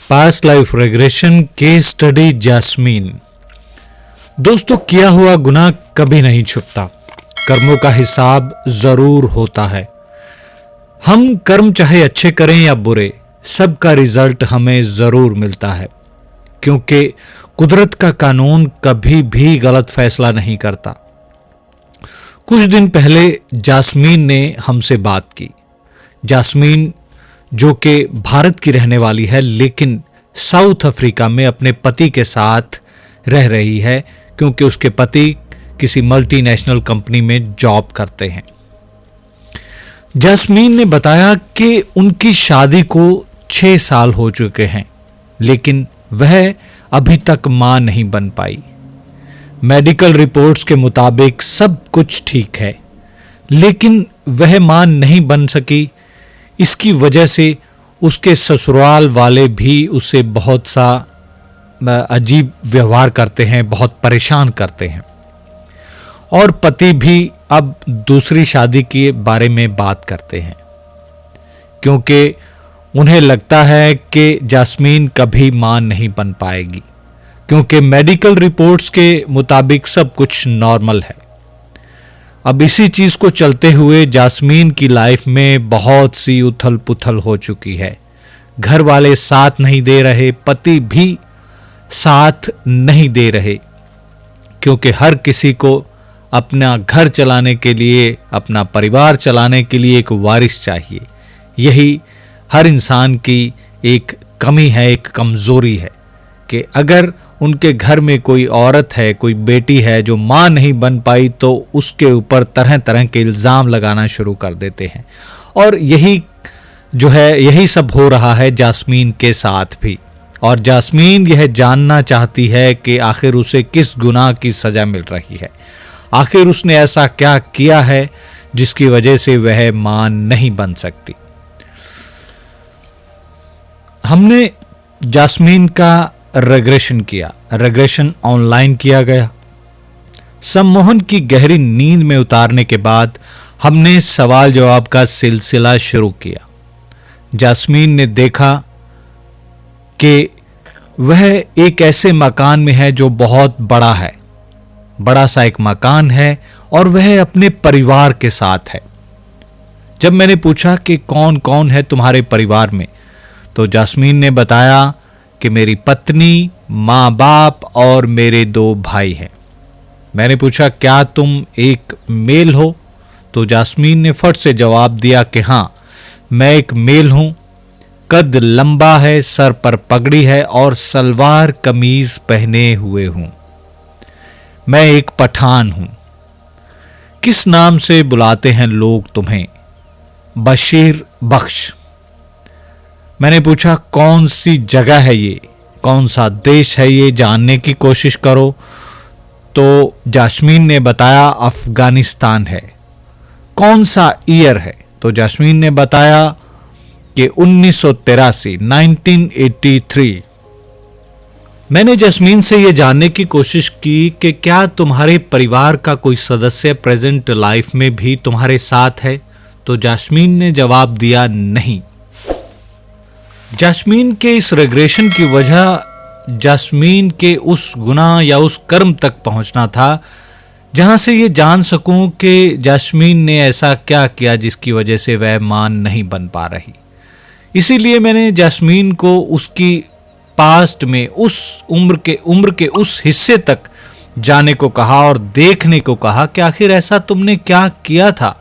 Past life regression case study jasmine. दोस्तों, किया हुआ गुनाह कभी नहीं छुपता, कर्मों का हिसाब जरूर होता है। हम कर्म चाहे अच्छे करें या बुरे, सबका रिजल्ट हमें जरूर मिलता है, क्योंकि कुदरत का कानून कभी भी गलत फैसला नहीं करता। कुछ दिन पहले जैस्मीन ने हमसे बात की। जैस्मीन जो कि भारत की रहने वाली है, लेकिन साउथ अफ्रीका में अपने पति के साथ रह रही है, क्योंकि उसके पति किसी मल्टीनेशनल कंपनी में जॉब करते हैं। जैस्मीन ने बताया कि उनकी शादी को 6 साल हो चुके हैं, लेकिन वह अभी तक मां नहीं बन पाई। मेडिकल रिपोर्ट्स के मुताबिक सब कुछ ठीक है, लेकिन वह मां नहीं बन सकी। इसकी वजह से उसके ससुराल वाले भी उसे बहुत सा अजीब व्यवहार करते हैं, बहुत परेशान करते हैं, और पति भी अब दूसरी शादी के बारे में बात करते हैं, क्योंकि उन्हें लगता है कि जैस्मीन कभी मां नहीं बन पाएगी, क्योंकि मेडिकल रिपोर्ट्स के मुताबिक सब कुछ नॉर्मल है। अब इसी चीज को चलते हुए जैस्मीन की लाइफ में बहुत सी उथल पुथल हो चुकी है। घर वाले साथ नहीं दे रहे, पति भी साथ नहीं दे रहे, क्योंकि हर किसी को अपना घर चलाने के लिए, अपना परिवार चलाने के लिए एक वारिस चाहिए। यही हर इंसान की एक कमी है, एक कमजोरी है, कि अगर उनके घर में कोई औरत है, कोई बेटी है जो मां नहीं बन पाई, तो उसके ऊपर तरह तरह के इल्जाम लगाना शुरू कर देते हैं। और यही जो है, यही सब हो रहा है जैस्मीन के साथ भी। और जैस्मीन यह जानना चाहती है कि आखिर उसे किस गुनाह की सजा मिल रही है, आखिर उसने ऐसा क्या किया है जिसकी वजह से वह मां नहीं बन सकती। हमने जैस्मीन का रेग्रेशन किया। रेग्रेशन ऑनलाइन किया गया। सम्मोहन की गहरी नींद में उतारने के बाद हमने सवाल जवाब का सिलसिला शुरू किया। जैस्मीन ने देखा कि वह एक ऐसे मकान में है जो बहुत बड़ा है, बड़ा सा एक मकान है, और वह अपने परिवार के साथ है। जब मैंने पूछा कि कौन कौन है तुम्हारे परिवार में, तो जैस्मीन ने बताया कि मेरी पत्नी, माँ बाप और मेरे 2 भाई हैं। मैंने पूछा क्या तुम एक मेल हो, तो जैस्मीन ने फट से जवाब दिया कि हाँ, मैं एक मेल हूं। कद लंबा है, सर पर पगड़ी है और सलवार कमीज पहने हुए हूं। मैं एक पठान हूं। किस नाम से बुलाते हैं लोग तुम्हें? बशीर बख्श। मैंने पूछा कौन सी जगह है ये, कौन सा देश है ये, जानने की कोशिश करो। तो जैस्मीन ने बताया अफगानिस्तान है। कौन सा ईयर है? तो जैस्मीन ने बताया कि 1983, 1983। मैंने जैस्मीन से यह जानने की कोशिश की कि क्या तुम्हारे परिवार का कोई सदस्य प्रेजेंट लाइफ में भी तुम्हारे साथ है? तो जैस्मीन ने जवाब दिया नहीं। जैस्मीन के इस रेग्रेशन की वजह जैस्मीन के उस गुनाह या उस कर्म तक पहुंचना था जहां से ये जान सकूं कि जैस्मीन ने ऐसा क्या किया जिसकी वजह से वह मां नहीं बन पा रही। इसीलिए मैंने जैस्मीन को उसकी पास्ट में उस उम्र के उस हिस्से तक जाने को कहा और देखने को कहा कि आखिर ऐसा तुमने क्या किया था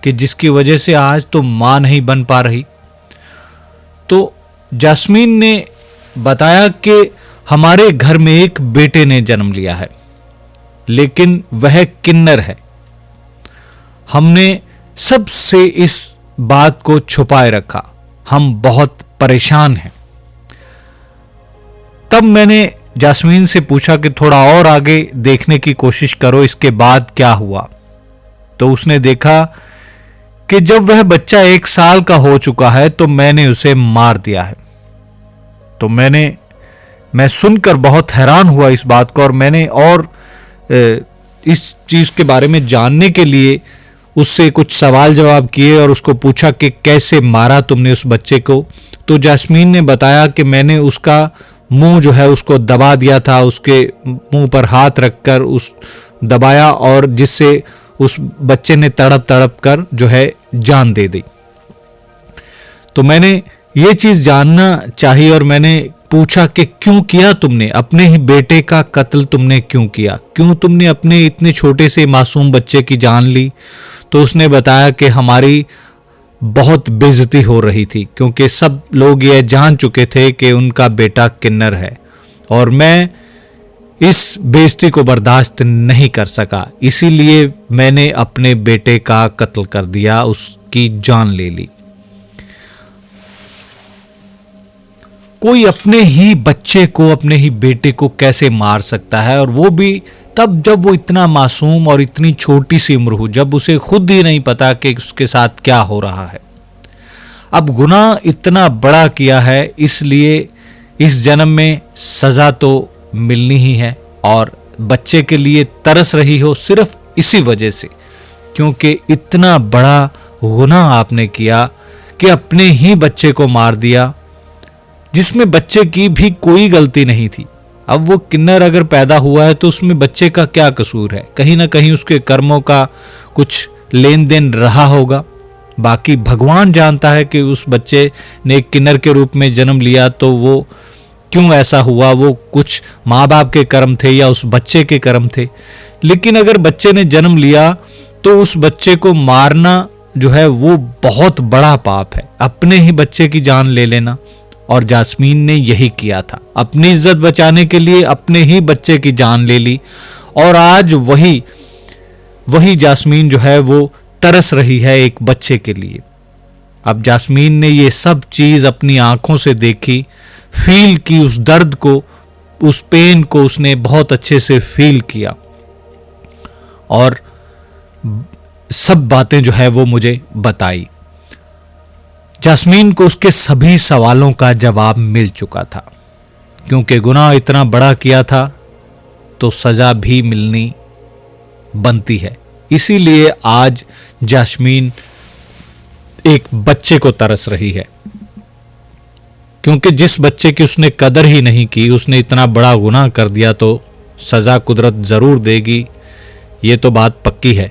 कि जिसकी वजह से आज तुम मां नहीं बन पा रही। तो जैस्मीन ने बताया कि हमारे घर में एक बेटे ने जन्म लिया है, लेकिन वह किन्नर है। हमने सबसे इस बात को छुपाए रखा, हम बहुत परेशान हैं। तब मैंने जैस्मीन से पूछा कि थोड़ा और आगे देखने की कोशिश करो, इसके बाद क्या हुआ। तो उसने देखा कि जब वह बच्चा 1 साल का हो चुका है तो मैंने उसे मार दिया है। तो मैं सुनकर बहुत हैरान हुआ इस बात को, और मैंने और इस चीज के बारे में जानने के लिए उससे कुछ सवाल जवाब किए और उसको पूछा कि कैसे मारा तुमने उस बच्चे को। तो जास्मीन ने बताया कि मैंने उसका मुंह जो है उसको दबा दिया था, उसके मुंह पर हाथ रखकर उस दबाया, और जिससे उस बच्चे ने तड़प तड़प कर जो है जान दे दी। तो मैंने ये चीज जानना चाहिए और मैंने पूछा कि क्यों किया तुमने, अपने ही बेटे का कत्ल तुमने क्यों किया, क्यों तुमने अपने इतने छोटे से मासूम बच्चे की जान ली। तो उसने बताया कि हमारी बहुत बेइज्जती हो रही थी, क्योंकि सब लोग ये जान चुके थे कि उनका बेटा किन्नर है, और मैं इस बेइज्जती को बर्दाश्त नहीं कर सका, इसीलिए मैंने अपने बेटे का कत्ल कर दिया, उसकी जान ले ली। कोई अपने ही बच्चे को, अपने ही बेटे को कैसे मार सकता है, और वो भी तब जब वो इतना मासूम और इतनी छोटी सी उम्र हो, जब उसे खुद ही नहीं पता कि उसके साथ क्या हो रहा है। अब गुनाह इतना बड़ा किया है, इसलिए इस जन्म में सजा तो मिलनी ही है, और बच्चे के लिए तरस रही हो सिर्फ इसी वजह से, क्योंकि इतना बड़ा गुनाह आपने किया कि अपने ही बच्चे को मार दिया, जिसमें बच्चे की भी कोई गलती नहीं थी। अब वो किन्नर अगर पैदा हुआ है तो उसमें बच्चे का क्या कसूर है, कहीं ना कहीं उसके कर्मों का कुछ लेन देन रहा होगा। बाकी भगवान जानता है कि उस बच्चे ने एक किन्नर के रूप में जन्म लिया तो वो क्यों ऐसा हुआ, वो कुछ माँ बाप के कर्म थे या उस बच्चे के कर्म थे। लेकिन अगर बच्चे ने जन्म लिया तो उस बच्चे को मारना जो है वो बहुत बड़ा पाप है, अपने ही बच्चे की जान ले लेना। और जास्मीन ने यही किया था, अपनी इज्जत बचाने के लिए अपने ही बच्चे की जान ले ली, और आज वही जास्मीन जो है वो तरस रही है एक बच्चे के लिए। अब जास्मीन ने ये सब चीज अपनी आंखों से देखी, फील की, उस दर्द को, उस पेन को उसने बहुत अच्छे से फील किया, और सब बातें जो है वो मुझे बताई। जास्मीन को उसके सभी सवालों का जवाब मिल चुका था, क्योंकि गुनाह इतना बड़ा किया था तो सजा भी मिलनी बनती है। इसीलिए आज जास्मीन एक बच्चे को तरस रही है, क्योंकि जिस बच्चे की उसने कदर ही नहीं की, उसने इतना बड़ा गुनाह कर दिया, तो सजा कुदरत जरूर देगी, ये तो बात पक्की है।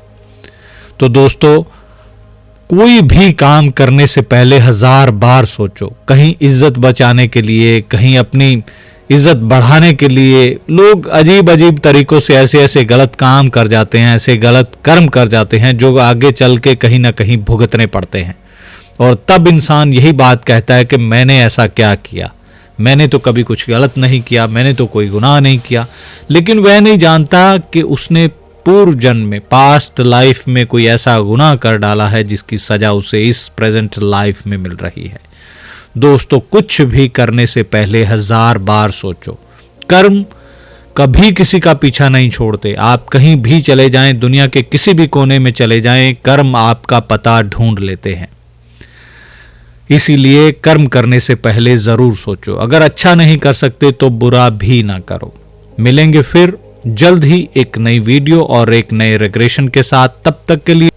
तो दोस्तों, कोई भी काम करने से पहले 1000 बार सोचो। कहीं इज्जत बचाने के लिए, कहीं अपनी इज्जत बढ़ाने के लिए लोग अजीब अजीब तरीकों से ऐसे ऐसे गलत काम कर जाते हैं, ऐसे गलत कर्म कर जाते हैं जो आगे चल के कहीं ना कहीं भुगतने पड़ते हैं। और तब इंसान यही बात कहता है कि मैंने ऐसा क्या किया, मैंने तो कभी कुछ गलत नहीं किया, मैंने तो कोई गुनाह नहीं किया। लेकिन वह नहीं जानता कि उसने पूर्व जन्म में, पास्ट लाइफ में कोई ऐसा गुनाह कर डाला है जिसकी सजा उसे इस प्रेजेंट लाइफ में मिल रही है। दोस्तों, कुछ भी करने से पहले 1000 बार सोचो। कर्म कभी किसी का पीछा नहीं छोड़ते। आप कहीं भी चले जाएं, दुनिया के किसी भी कोने में चले जाएं, कर्म आपका पता ढूंढ लेते हैं। इसीलिए कर्म करने से पहले जरूर सोचो। अगर अच्छा नहीं कर सकते तो बुरा भी ना करो। मिलेंगे फिर जल्द ही एक नई वीडियो और एक नए रिग्रेशन के साथ। तब तक के लिए